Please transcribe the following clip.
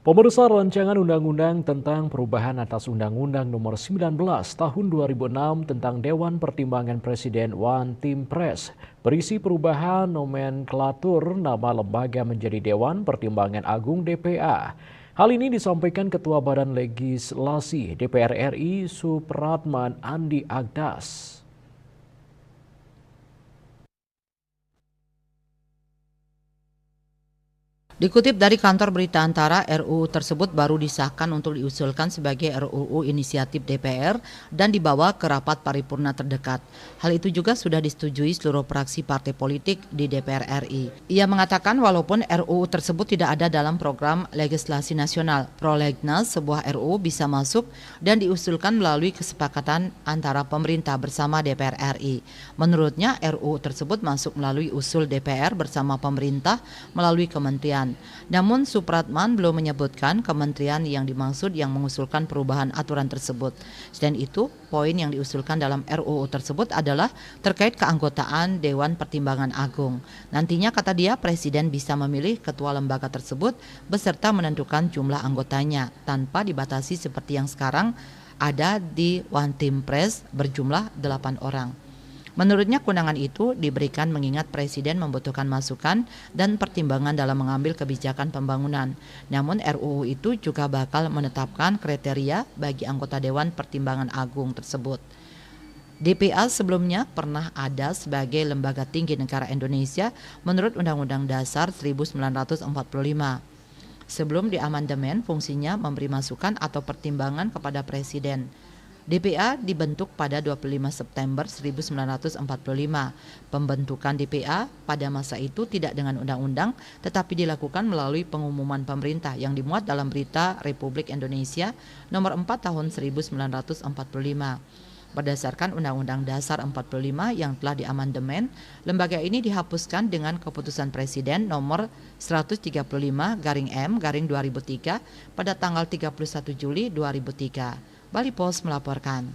Pemirsa, rancangan undang-undang tentang perubahan atas Undang-Undang Nomor 19 Tahun 2006 tentang Dewan Pertimbangan Presiden One Team Press berisi perubahan nomenklatur nama lembaga menjadi Dewan Pertimbangan Agung DPA. Hal ini disampaikan Ketua Badan Legislasi DPR RI Supratman Andi Agdas. Dikutip dari kantor berita Antara, RUU tersebut baru disahkan untuk diusulkan sebagai RUU inisiatif DPR dan dibawa ke rapat paripurna terdekat. Hal itu juga sudah disetujui seluruh fraksi partai politik di DPR RI. Ia mengatakan walaupun RUU tersebut tidak ada dalam program legislasi nasional, prolegnas sebuah RUU bisa masuk dan diusulkan melalui kesepakatan antara pemerintah bersama DPR RI. Menurutnya RUU tersebut masuk melalui usul DPR bersama pemerintah melalui kementerian. Namun Supratman belum menyebutkan kementerian yang dimaksud yang mengusulkan perubahan aturan tersebut. Selain itu, poin yang diusulkan dalam RUU tersebut adalah terkait keanggotaan Dewan Pertimbangan Agung. Nantinya, kata dia, Presiden bisa memilih ketua lembaga tersebut beserta menentukan jumlah anggotanya tanpa dibatasi seperti yang sekarang ada di One Team Press berjumlah 8 orang. Menurutnya kewenangan itu diberikan mengingat Presiden membutuhkan masukan dan pertimbangan dalam mengambil kebijakan pembangunan. Namun RUU itu juga bakal menetapkan kriteria bagi anggota Dewan Pertimbangan Agung tersebut. DPA sebelumnya pernah ada sebagai lembaga tinggi negara Indonesia menurut Undang-Undang Dasar 1945. Sebelum diamandemen, fungsinya memberi masukan atau pertimbangan kepada Presiden. DPA dibentuk pada 25 September 1945. Pembentukan DPA pada masa itu tidak dengan undang-undang, tetapi dilakukan melalui pengumuman pemerintah yang dimuat dalam Berita Republik Indonesia Nomor 4 Tahun 1945. Berdasarkan Undang-Undang Dasar 45 yang telah diamandemen, lembaga ini dihapuskan dengan keputusan Presiden Nomor 135/M/2003 pada tanggal 31 Juli 2003. Bali Post melaporkan.